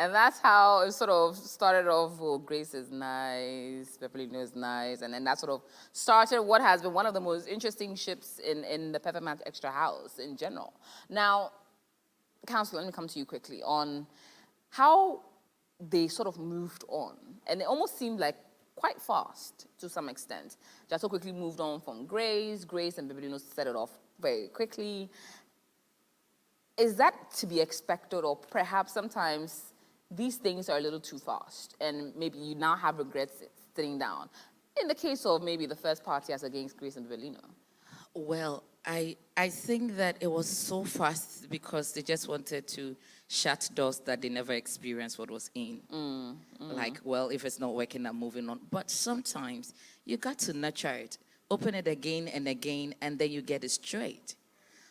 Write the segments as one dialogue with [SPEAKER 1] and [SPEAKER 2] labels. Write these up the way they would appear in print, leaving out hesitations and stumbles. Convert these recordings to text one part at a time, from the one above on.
[SPEAKER 1] And that's how it sort of started off. Well, Grace is nice, Pepperino is nice, and then that sort of started what has been one of the most interesting ships in the Match Xtra house in general. Now, Council, let me come to you quickly on how they sort of moved on. And it almost seemed like quite fast to some extent. Just so quickly moved on from Grace and Pepperino set it off very quickly. Is that to be expected, or perhaps sometimes these things are a little too fast and maybe you now have regrets sitting down? In the case of maybe the first party as against Grace and Bellino.
[SPEAKER 2] Well, I think that it was so fast because they just wanted to shut doors that they never experienced what was in. Like, well, if it's not working, I'm moving on. But sometimes you got to nurture it, open it again and again, and then you get it straight.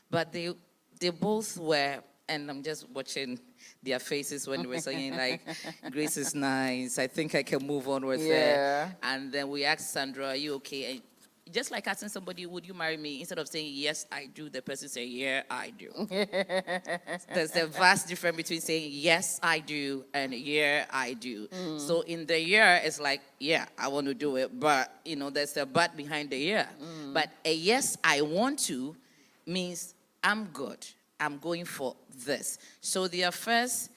[SPEAKER 2] But they both were, and I'm just watching their faces when they were saying, like, Grace is nice, I think I can move on with her. And then we asked Sandra, are you okay? And just like asking somebody, would you marry me? Instead of saying, yes, I do, the person say, yeah, I do. There's a vast difference between saying, yes, I do, and yeah, I do. So in the yeah, it's like, yeah, I want to do it, but, there's a but behind the yeah. But a yes, I want to means I'm good. I'm going for this. So their first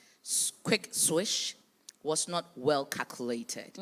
[SPEAKER 2] quick swish was not well calculated.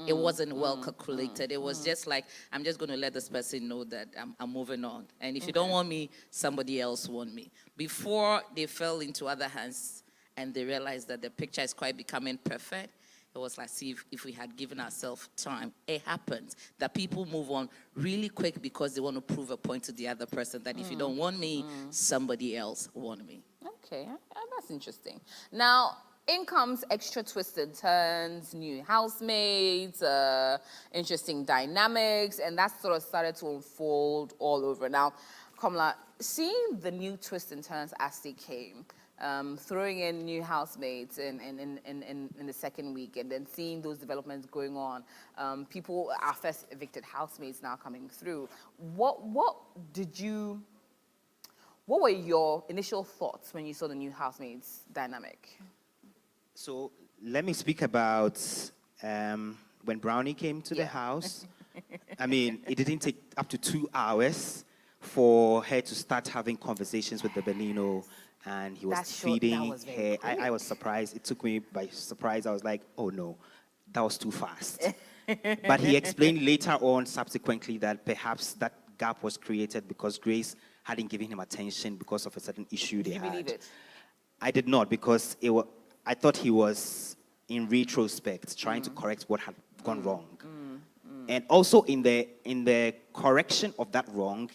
[SPEAKER 2] It wasn't well calculated. It was just like, I'm just going to let this person know that I'm moving on. And if you don't want me, somebody else want me. Before they fell into other hands and they realized that the picture is quite becoming perfect, it was like, see, if we had given ourselves time. It happens that people move on really quick because they want to prove a point to the other person that if you don't want me, somebody else want me.
[SPEAKER 1] Okay, that's interesting. Now, in comes extra twists and turns, new housemates, interesting dynamics, and that sort of started to unfold all over. Now, Kamala, seeing the new twists and turns as they came, throwing in new housemates in the second week, and then seeing those developments going on, our first evicted housemates now coming through. What were your initial thoughts when you saw the new housemates dynamic?
[SPEAKER 3] So let me speak about when Brownie came to the house. I mean, it didn't take up to 2 hours for her to start having conversations with the Bellino, and he was feeding her. I was surprised. It took me by surprise. I was like, oh no, that was too fast. But he explained later on, subsequently, that perhaps that gap was created because Grace hadn't given him attention because of a certain issue they had. Did you believe it? I did not, because I thought he was, in retrospect, trying to correct what had gone wrong. And also in the correction of that wrong,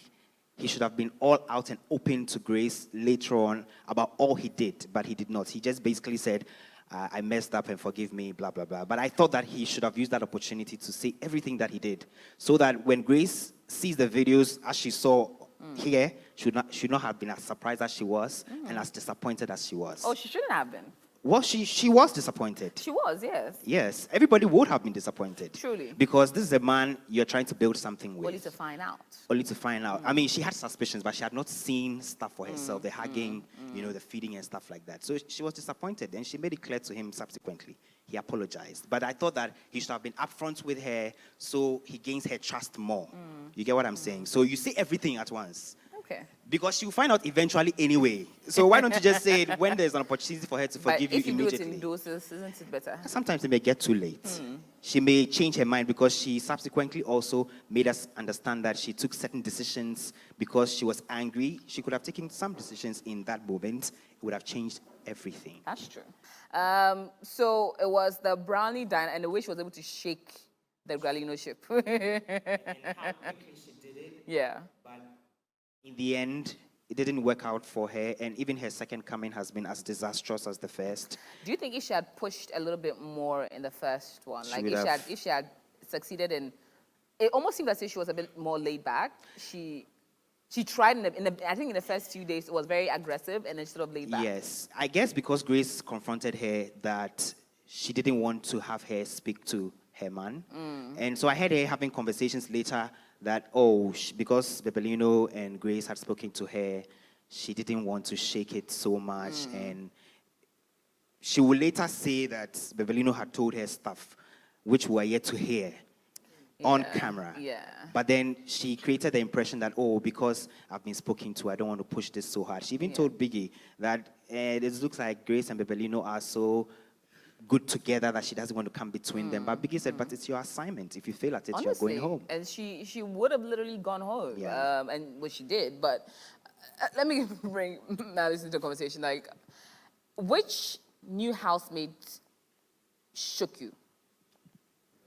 [SPEAKER 3] he should have been all out and open to Grace later on about all he did, but he did not. He just basically said, I messed up and forgive me, blah, blah, blah. But I thought that he should have used that opportunity to say everything that he did, so that when Grace sees the videos as she saw here, should not have been as surprised as she was and as disappointed as she was.
[SPEAKER 1] Oh, she shouldn't have been.
[SPEAKER 3] Well, she was disappointed.
[SPEAKER 1] She was, yes.
[SPEAKER 3] Yes, everybody would have been disappointed.
[SPEAKER 1] Truly.
[SPEAKER 3] Because this is a man you're trying to build something with.
[SPEAKER 1] Only to find out.
[SPEAKER 3] Only to find out. I mean, she had suspicions, but she had not seen stuff for herself, the hugging, the feeding and stuff like that. So she was disappointed, and she made it clear to him subsequently. He apologized. But I thought that he should have been upfront with her so he gains her trust more. You get what I'm saying? So you say everything at once.
[SPEAKER 1] Okay.
[SPEAKER 3] Because she'll find out eventually anyway. So why don't you just say it when there's an opportunity for her to forgive you immediately?
[SPEAKER 1] If you do it in doses, isn't it better?
[SPEAKER 3] Sometimes it may get too late. She may change her mind, because she subsequently also made us understand that she took certain decisions because she was angry. She could have taken some decisions in that moment. It would have changed everything.
[SPEAKER 1] That's true. So it was the Brownie dine, and the way she was able to shake the Galino ship.
[SPEAKER 3] And how quickly she did it.
[SPEAKER 1] Yeah.
[SPEAKER 3] But in the end, it didn't work out for her, and even her second coming has been as disastrous as the first.
[SPEAKER 1] Do you think if she had pushed a little bit more in the first one, like if she had succeeded in, it almost seemed as if she was a bit more laid back. She tried I think in the first few days it was very aggressive and then sort of laid back.
[SPEAKER 3] Yes, I guess because Grace confronted her that she didn't want to have her speak to her man, and so I heard her having conversations later that, because Bebelino and Grace had spoken to her, she didn't want to shake it so much, and she will later say that Beverlino had told her stuff, which we were yet to hear on camera.
[SPEAKER 1] Yeah.
[SPEAKER 3] But then she created the impression that, oh, because I've been spoken to, I don't want to push this so hard. She even told Biggie that it looks like Grace and Beverlino are so good together that she doesn't want to come between them. But Biggie said, but it's your assignment. If you fail at it, you're going home.
[SPEAKER 1] And she would have literally gone home,
[SPEAKER 3] Yeah.
[SPEAKER 1] and what she did. But let me bring Malice into the conversation. Like, which new housemate shook you?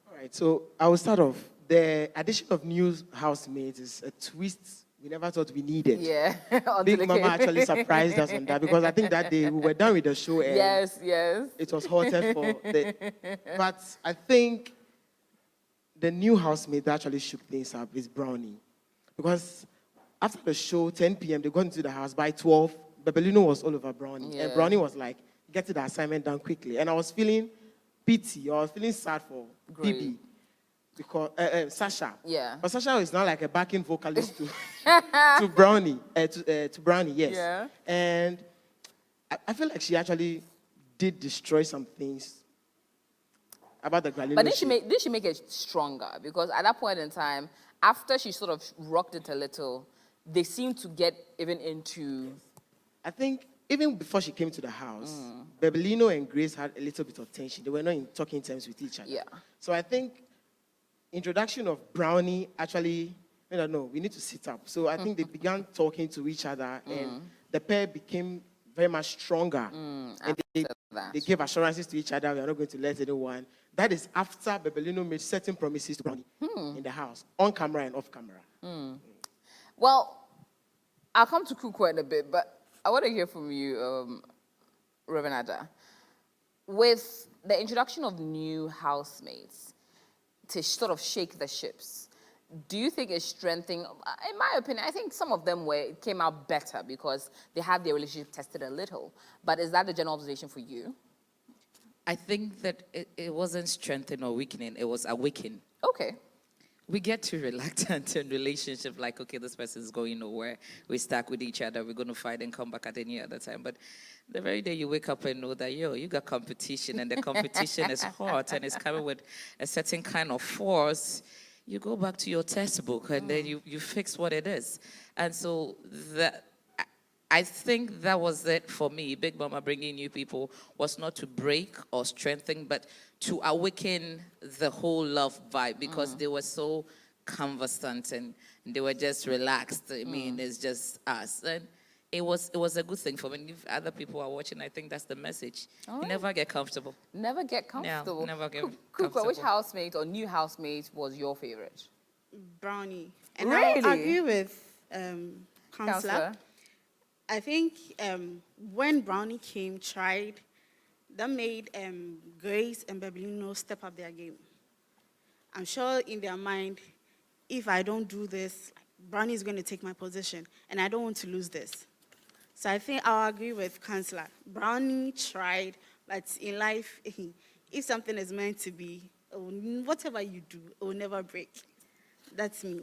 [SPEAKER 4] All right, so I will start off. The addition of new housemates is a twist we never thought we needed.
[SPEAKER 1] Yeah. until
[SPEAKER 4] Big
[SPEAKER 1] it
[SPEAKER 4] Mama
[SPEAKER 1] came.
[SPEAKER 4] actually surprised us on that because I think that day we were done with the show and
[SPEAKER 1] Yes.
[SPEAKER 4] it was halted for the. But I think the new housemate that actually shook things up is Brownie. Because after the show, 10 p.m., they got into the house. By 12, Bebelino was all over Brownie.
[SPEAKER 1] Yeah.
[SPEAKER 4] And Brownie was like, get the assignment done quickly. And I was feeling pity, or I was feeling sad for
[SPEAKER 1] Great.
[SPEAKER 4] Bibi. Because Sasha.
[SPEAKER 1] Yeah.
[SPEAKER 4] But Sasha is now like a backing vocalist to Brownie. To Brownie, yes.
[SPEAKER 1] Yeah.
[SPEAKER 4] And I feel like she actually did destroy some things about the Granilo
[SPEAKER 1] But did
[SPEAKER 4] show.
[SPEAKER 1] she make it stronger? Because at that point in time, after she sort of rocked it a little, they seemed to get even into.
[SPEAKER 4] I think even before she came to the house, Bebelino and Grace had a little bit of tension. They were not in talking terms with each other.
[SPEAKER 1] Yeah.
[SPEAKER 4] So I think introduction of Brownie actually, I don't know, we need to sit up. So I think they began talking to each other and the pair became very much stronger. And
[SPEAKER 1] that.
[SPEAKER 4] they gave assurances to each other, we are not going to let anyone. That is after Bebelino made certain promises to Brownie in the house, on camera and off camera.
[SPEAKER 1] Well, I'll come to Kuko in a bit, but I want to hear from you, Reverend Ada. With the introduction of new housemates to sort of shake the ships, do you think it's strengthening? In my opinion, I think some of them came out better because they had their relationship tested a little. But is that the general observation for you?
[SPEAKER 2] I think that it wasn't strengthening or weakening, it was awakening.
[SPEAKER 1] Okay.
[SPEAKER 2] We get too reluctant in relationship, like, okay, this person's going nowhere. We're stuck with each other. We're going to fight and come back at any other time. But the very day you wake up and know that, you got competition, and the competition is hot and it's coming with a certain kind of force, you go back to your textbook and then you fix what it is. And so I think that was it for me. Big Mama bringing new people was not to break or strengthen, but to awaken the whole love vibe because they were so conversant and they were just relaxed. I mean, it's just us. And it was a good thing for me. If other people are watching, I think that's the message. You never get comfortable.
[SPEAKER 1] Never get comfortable.
[SPEAKER 2] No, never get
[SPEAKER 1] Kuko,
[SPEAKER 2] comfortable.
[SPEAKER 1] which housemate or new housemate was your favorite?
[SPEAKER 5] Brownie. And
[SPEAKER 1] Really?
[SPEAKER 5] I agree with Counselor.
[SPEAKER 1] Counselor?
[SPEAKER 5] I think when Brownie tried, that made Grace and Bebelino step up their game. I'm sure in their mind, if I don't do this, Brownie is going to take my position, and I don't want to lose this. So I think I'll agree with Counselor. Brownie tried, but in life, if something is meant to be, whatever you do, it will never break. That's me.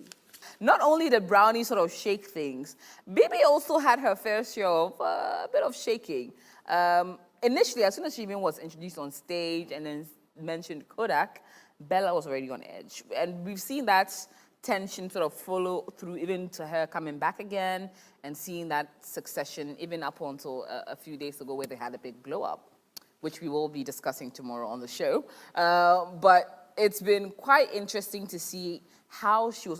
[SPEAKER 1] Not only did Brownie sort of shake things, Bibi also had her fair share of a bit of shaking. Initially, as soon as she even was introduced on stage and then mentioned Kodak, Bella was already on edge. And we've seen that tension sort of follow through even to her coming back again and seeing that succession even up until a few days ago where they had a big blow up, which we will be discussing tomorrow on the show. But it's been quite interesting to see how she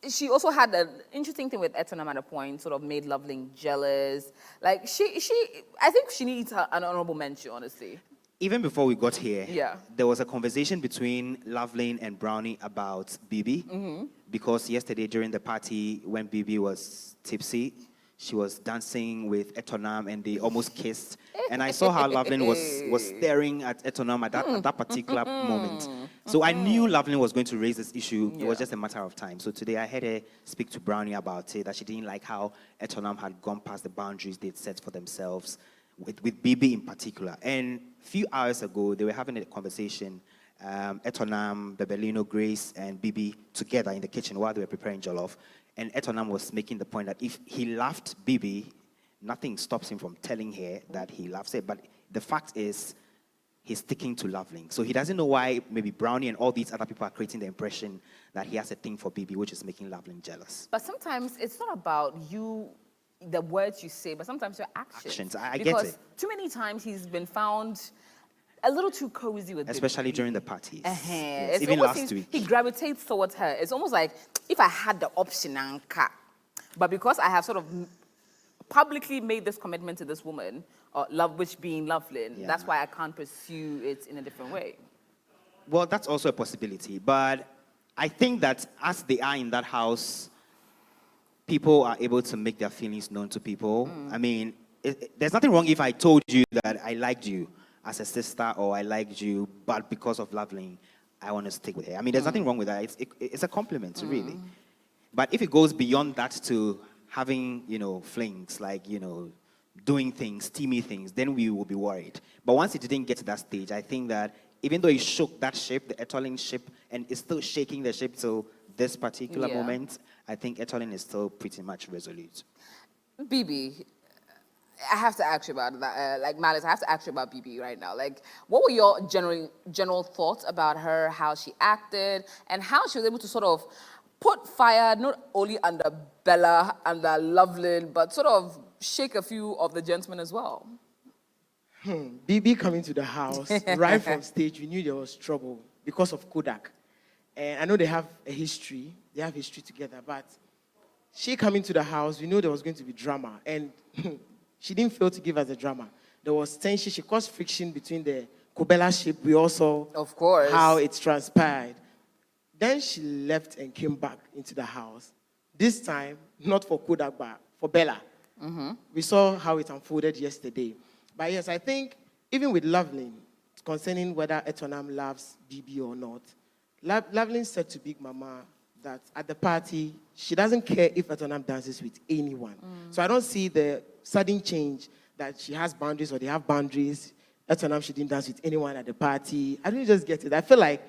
[SPEAKER 1] she also had an interesting thing with Etonam at a point, sort of made Loveling jealous. Like, I think she needs an honorable mention, honestly.
[SPEAKER 3] Even before we got here,
[SPEAKER 1] Yeah.
[SPEAKER 3] there was a conversation between Loveling and Brownie about Bibi. Because yesterday during the party, when Bibi was tipsy, she was dancing with Etonam and they almost kissed. And I saw how Loveling was staring at Etonam at that particular moment. So I knew Loveling was going to raise this issue. It was just a matter of time. So today I heard her speak to Brownie about it, that she didn't like how Etonam had gone past the boundaries they'd set for themselves, with Bibi in particular. And a few hours ago, they were having a conversation, Etonam, Bebelino, Grace, and Bibi together in the kitchen while they were preparing jollof. And Etonam was making the point that if he laughed Bibi, nothing stops him from telling her that he loves her. But The fact is, he's sticking to Loveling. So he doesn't know why maybe Brownie and all these other people are creating the impression that he has a thing for BB, which is making Loveling jealous.
[SPEAKER 1] But sometimes it's not about you, the words you say, but sometimes your actions.
[SPEAKER 3] I get
[SPEAKER 1] because
[SPEAKER 3] it.
[SPEAKER 1] too many times he's been found a little too cozy with
[SPEAKER 3] Especially
[SPEAKER 1] BB.
[SPEAKER 3] during the parties. Yes,
[SPEAKER 1] It's
[SPEAKER 3] even
[SPEAKER 1] almost
[SPEAKER 3] last week.
[SPEAKER 1] he gravitates towards her. It's almost like if I had the option, Anka, but because I have sort of publicly made this commitment to this woman, or love, which being Loveling,
[SPEAKER 3] Yeah.
[SPEAKER 1] that's why I can't pursue it in a different way.
[SPEAKER 3] Well, that's also a possibility. But I think that as they are in that house, people are able to make their feelings known to people. I mean, there's nothing wrong if I told you that I liked you as a sister or I liked you, but because of Loveling, I want to stick with her. I mean, there's nothing wrong with that. It's a compliment, really. But if it goes beyond that to having, flings, like, doing things, steamy things, then we will be worried. But once it didn't get to that stage, I think that even though he shook that ship, the Etoling ship, and is still shaking the ship till this particular
[SPEAKER 1] Yeah.
[SPEAKER 3] moment, I think Etoling is still pretty much resolute.
[SPEAKER 1] BB, I have to ask you about that. Like Malice, I have to ask you about BB right now. Like, what were your general thoughts about her, how she acted, and how she was able to sort of put fire not only under Bella, under Loveling, but sort of shake a few of the gentlemen as well?
[SPEAKER 4] BB coming to the house, right from stage, we knew there was trouble because of Kodak. And I know they have history together, but she coming to the house, we knew there was going to be drama. And she didn't fail to give us the drama. There was tension, she caused friction between the Kobela ship. We also
[SPEAKER 1] Of course.
[SPEAKER 4] how it transpired. Then she left and came back into the house. This time, not for Kodak, but for Bella. We saw how it unfolded yesterday. But yes, I think even with Loveling, concerning whether Etonam loves BB or not, Loveling said to Big Mama that at the party, she doesn't care if Etonam dances with anyone. So I don't see the sudden change that she has boundaries or they have boundaries. Etonam, she didn't dance with anyone at the party. I don't just get it. I feel like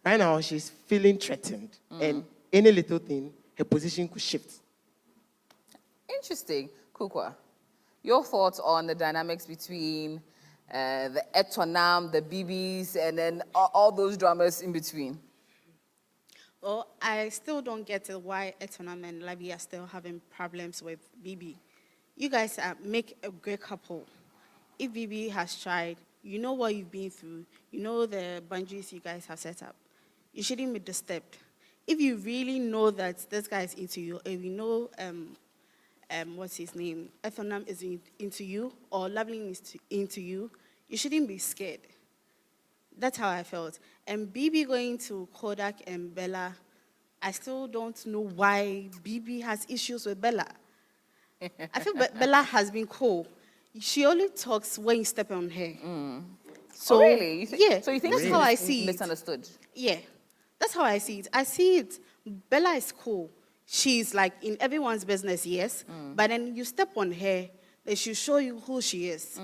[SPEAKER 4] right now she's feeling threatened. And any little thing, her position could shift.
[SPEAKER 1] Interesting. Kukwa, your thoughts on the dynamics between the Etonam, the BBs, and then all those dramas in between?
[SPEAKER 5] Well, I still don't get it why Etonam and Labi are still having problems with BB. You guys make a great couple. If BB has tried, you know what you've been through, you know the boundaries you guys have set up. You shouldn't be disturbed. If you really know that this guy is into you, and we know, what's his name, Etonam is into you, or Loveling is into you, you shouldn't be scared. That's how I felt. And BB going to Kodak and Bella, I still don't know why BB has issues with Bella. I feel Bella has been cool. She only talks when you step on her. So,
[SPEAKER 1] Oh, really? You
[SPEAKER 5] yeah,
[SPEAKER 1] So you think
[SPEAKER 5] that's
[SPEAKER 1] she's
[SPEAKER 5] how I see it.
[SPEAKER 1] misunderstood?
[SPEAKER 5] Yeah, that's how I see it. I see it. Bella is cool. She's like in everyone's business, yes. But then you step on her, they should show you who she is.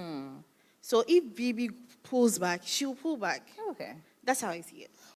[SPEAKER 5] So if BB pulls back, she'll pull back.
[SPEAKER 1] Okay.
[SPEAKER 5] That's how I see it.